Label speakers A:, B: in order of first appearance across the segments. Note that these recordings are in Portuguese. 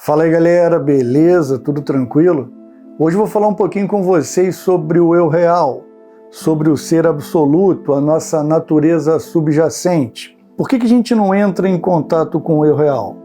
A: Fala aí galera, beleza? Tudo tranquilo? Hoje eu vou falar um pouquinho com vocês sobre o eu real, sobre o ser absoluto, a nossa natureza subjacente. Por que a gente não entra em contato com o eu real?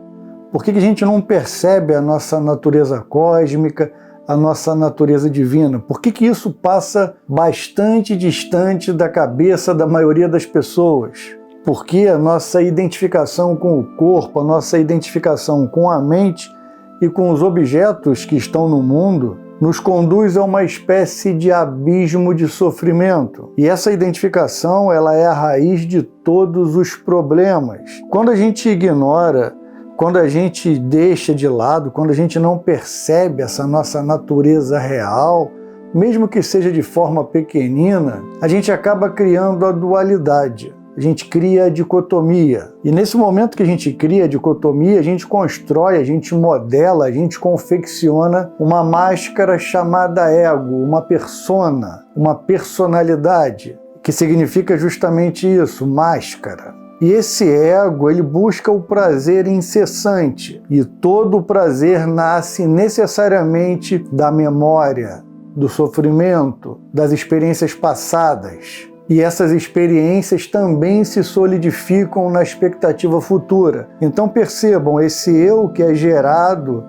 A: Por que a gente não percebe a nossa natureza cósmica, a nossa natureza divina? Por que isso passa bastante distante da cabeça da maioria das pessoas? Porque a nossa identificação com o corpo, a nossa identificação com a mente e com os objetos que estão no mundo nos conduz a uma espécie de abismo de sofrimento. E essa identificação, ela é a raiz de todos os problemas. Quando a gente ignora, quando a gente deixa de lado, quando a gente não percebe essa nossa natureza real, mesmo que seja de forma pequenina, a gente acaba criando a dualidade. A gente cria a dicotomia. E nesse momento que a gente cria a dicotomia, a gente constrói, a gente modela, a gente confecciona uma máscara chamada ego, uma persona, uma personalidade, que significa justamente isso, máscara. E esse ego, ele busca o prazer incessante. E todo o prazer nasce necessariamente da memória, do sofrimento, das experiências passadas. E essas experiências também se solidificam na expectativa futura. Então percebam, esse eu que é gerado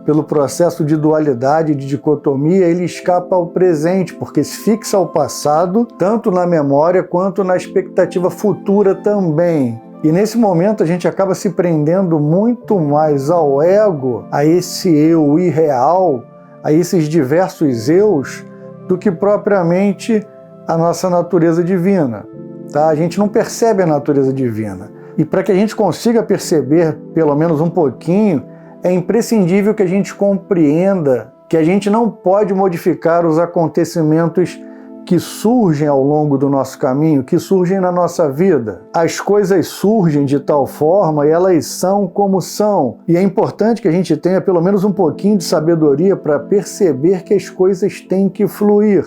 A: pelo processo de dualidade, de dicotomia, ele escapa ao presente, porque se fixa ao passado, tanto na memória quanto na expectativa futura também. E nesse momento a gente acaba se prendendo muito mais ao ego, a esse eu irreal, a esses diversos eus, do que propriamente a nossa natureza divina, tá? A gente não percebe a natureza divina. E para que a gente consiga perceber, pelo menos um pouquinho, é imprescindível que a gente compreenda que a gente não pode modificar os acontecimentos que surgem ao longo do nosso caminho, que surgem na nossa vida. As coisas surgem de tal forma e elas são como são. E é importante que a gente tenha pelo menos um pouquinho de sabedoria para perceber que as coisas têm que fluir.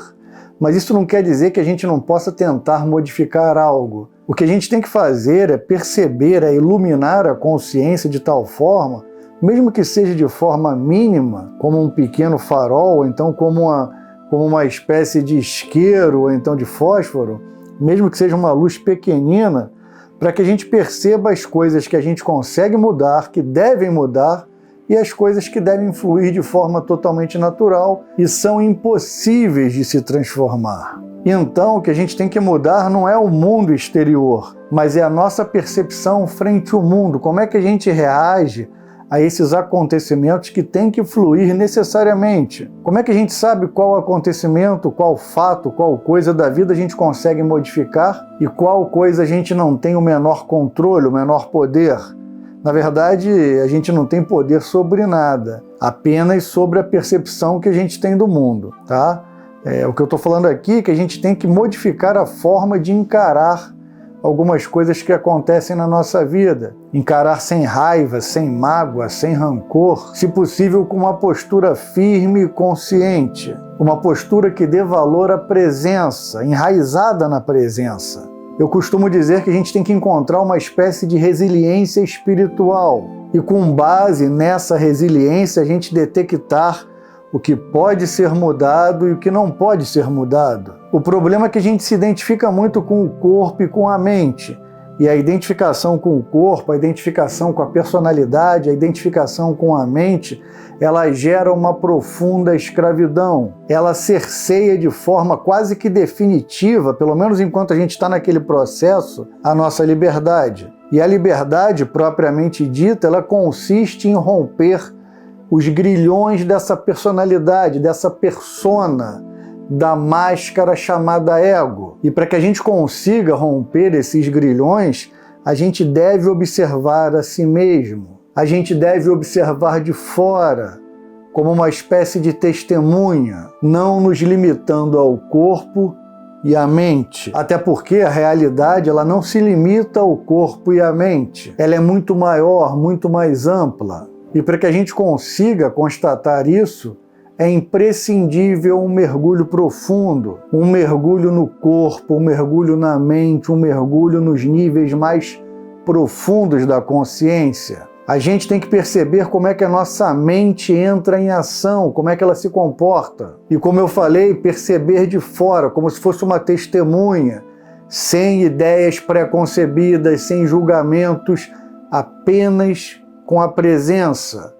A: Mas isso não quer dizer que a gente não possa tentar modificar algo. O que a gente tem que fazer é perceber, é iluminar a consciência de tal forma, mesmo que seja de forma mínima, como um pequeno farol, ou então como uma espécie de isqueiro, ou então de fósforo, mesmo que seja uma luz pequenina, para que a gente perceba as coisas que a gente consegue mudar, que devem mudar, e as coisas que devem fluir de forma totalmente natural e são impossíveis de se transformar. Então, o que a gente tem que mudar não é o mundo exterior, mas é a nossa percepção frente ao mundo. Como é que a gente reage a esses acontecimentos que têm que fluir necessariamente? Como é que a gente sabe qual acontecimento, qual fato, qual coisa da vida a gente consegue modificar e qual coisa a gente não tem o menor controle, o menor poder? Na verdade, a gente não tem poder sobre nada, apenas sobre a percepção que a gente tem do mundo, tá? O que eu estou falando aqui é que a gente tem que modificar a forma de encarar algumas coisas que acontecem na nossa vida. Encarar sem raiva, sem mágoa, sem rancor, se possível com uma postura firme e consciente. Uma postura que dê valor à presença, enraizada na presença. Eu costumo dizer que a gente tem que encontrar uma espécie de resiliência espiritual e com base nessa resiliência a gente detectar o que pode ser mudado e o que não pode ser mudado. O problema é que a gente se identifica muito com o corpo e com a mente. E a identificação com o corpo, a identificação com a personalidade, a identificação com a mente, ela gera uma profunda escravidão. Ela cerceia de forma quase que definitiva, pelo menos enquanto a gente está naquele processo, a nossa liberdade. E a liberdade, propriamente dita, ela consiste em romper os grilhões dessa personalidade, dessa persona, da máscara chamada ego. E para que a gente consiga romper esses grilhões, a gente deve observar a si mesmo. A gente deve observar de fora, como uma espécie de testemunha, não nos limitando ao corpo e à mente. Até porque a realidade ela não se limita ao corpo e à mente. Ela é muito maior, muito mais ampla. E para que a gente consiga constatar isso, é imprescindível um mergulho profundo, um mergulho no corpo, um mergulho na mente, um mergulho nos níveis mais profundos da consciência. A gente tem que perceber como é que a nossa mente entra em ação, como é que ela se comporta. E como eu falei, perceber de fora, como se fosse uma testemunha, sem ideias pré-concebidas, sem julgamentos, apenas com a presença,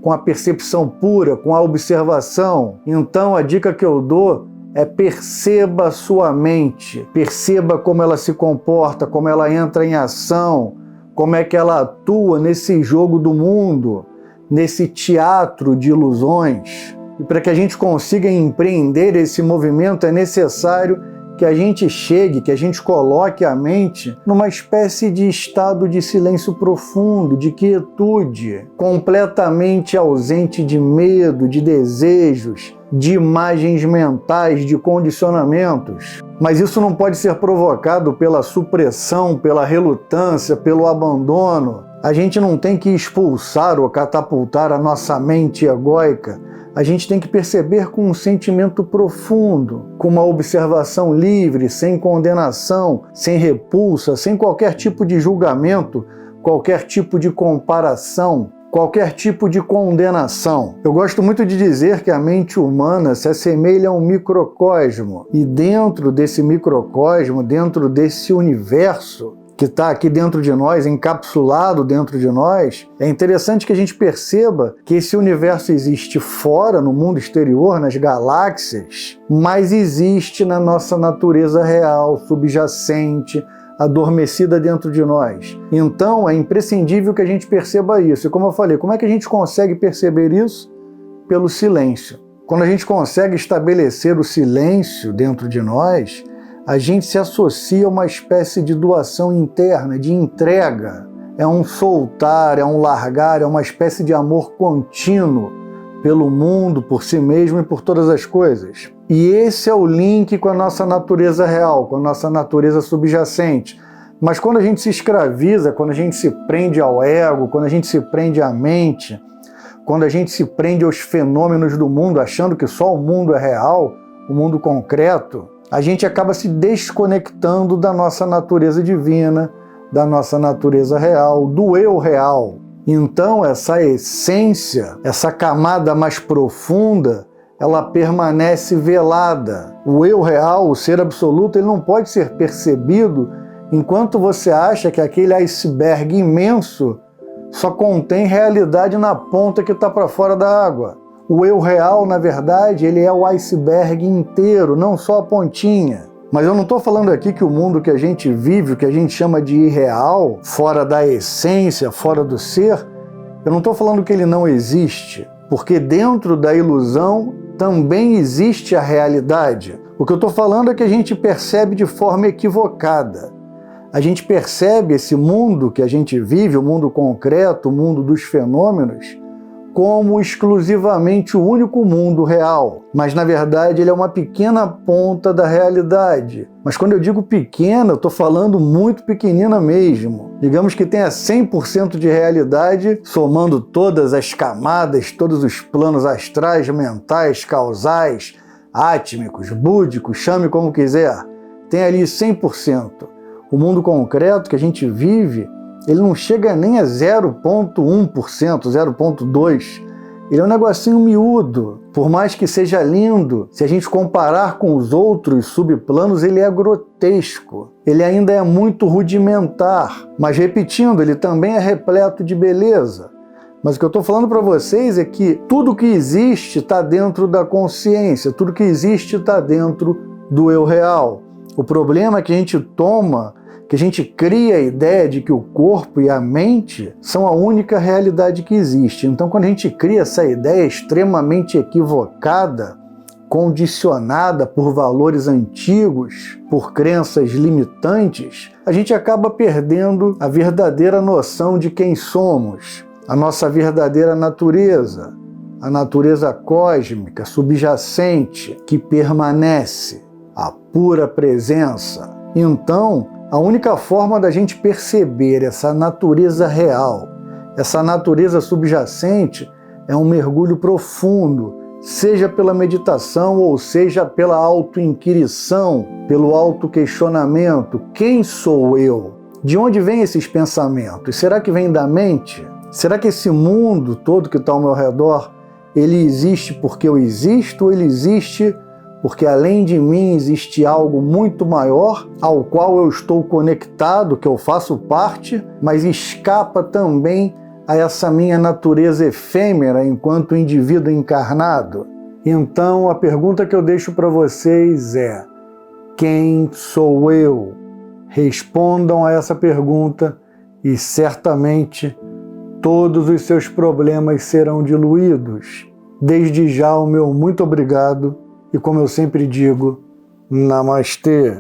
A: com a percepção pura, com a observação. Então a dica que eu dou é: perceba a sua mente, perceba como ela se comporta, como ela entra em ação, como é que ela atua nesse jogo do mundo, nesse teatro de ilusões. E para que a gente consiga empreender esse movimento, é necessário que a gente chegue, que a gente coloque a mente numa espécie de estado de silêncio profundo, de quietude, completamente ausente de medo, de desejos, de imagens mentais, de condicionamentos. Mas isso não pode ser provocado pela supressão, pela relutância, pelo abandono. A gente não tem que expulsar ou catapultar a nossa mente egóica. A gente tem que perceber com um sentimento profundo, com uma observação livre, sem condenação, sem repulsa, sem qualquer tipo de julgamento, qualquer tipo de comparação, qualquer tipo de condenação. Eu gosto muito de dizer que a mente humana se assemelha a um microcosmo, e dentro desse microcosmo, dentro desse universo que está aqui dentro de nós, encapsulado dentro de nós, é interessante que a gente perceba que esse universo existe fora, no mundo exterior, nas galáxias, mas existe na nossa natureza real, subjacente, adormecida dentro de nós. Então é imprescindível que a gente perceba isso. E como eu falei, como é que a gente consegue perceber isso? Pelo silêncio. Quando a gente consegue estabelecer o silêncio dentro de nós, a gente se associa a uma espécie de doação interna, de entrega. É um soltar, é um largar, é uma espécie de amor contínuo pelo mundo, por si mesmo e por todas as coisas. E esse é o link com a nossa natureza real, com a nossa natureza subjacente. Mas quando a gente se escraviza, quando a gente se prende ao ego, quando a gente se prende à mente, quando a gente se prende aos fenômenos do mundo, achando que só o mundo é real, o mundo concreto, a gente acaba se desconectando da nossa natureza divina, da nossa natureza real, do eu real. Então essa essência, essa camada mais profunda, ela permanece velada. O eu real, o ser absoluto, ele não pode ser percebido enquanto você acha que aquele iceberg imenso só contém realidade na ponta que está para fora da água. O eu real, na verdade, ele é o iceberg inteiro, não só a pontinha. Mas eu não estou falando aqui que o mundo que a gente vive, o que a gente chama de irreal, fora da essência, fora do ser, eu não estou falando que ele não existe, porque dentro da ilusão também existe a realidade. O que eu estou falando é que a gente percebe de forma equivocada. A gente percebe esse mundo que a gente vive, o mundo concreto, o mundo dos fenômenos, como exclusivamente o único mundo real. Mas, na verdade, ele é uma pequena ponta da realidade. Mas quando eu digo pequena, eu estou falando muito pequenina mesmo. Digamos que tenha 100% de realidade, somando todas as camadas, todos os planos astrais, mentais, causais, átmicos, búdicos, chame como quiser. Tem ali 100%. O mundo concreto que a gente vive, ele não chega nem a 0,1%, 0,2%. Ele é um negocinho miúdo. Por mais que seja lindo, se a gente comparar com os outros subplanos, ele é grotesco. Ele ainda é muito rudimentar. Mas, repetindo, ele também é repleto de beleza. Mas o que eu estou falando para vocês é que tudo que existe está dentro da consciência, tudo que existe está dentro do eu real. O problema é que a gente que a gente cria a ideia de que o corpo e a mente são a única realidade que existe. Então, quando a gente cria essa ideia extremamente equivocada, condicionada por valores antigos, por crenças limitantes, a gente acaba perdendo a verdadeira noção de quem somos, a nossa verdadeira natureza, a natureza cósmica, subjacente, que permanece, a pura presença. Então, a única forma da gente perceber essa natureza real, essa natureza subjacente, é um mergulho profundo, seja pela meditação ou seja pela autoinquirição, pelo autoquestionamento. Quem sou eu? De onde vêm esses pensamentos? Será que vem da mente? Será que esse mundo todo que está ao meu redor, ele existe porque eu existo ou ele existe porque além de mim existe algo muito maior ao qual eu estou conectado, que eu faço parte, mas escapa também a essa minha natureza efêmera enquanto indivíduo encarnado? Então a pergunta que eu deixo para vocês é: quem sou eu? Respondam a essa pergunta e certamente todos os seus problemas serão diluídos. Desde já o meu muito obrigado e, como eu sempre digo, Namastê.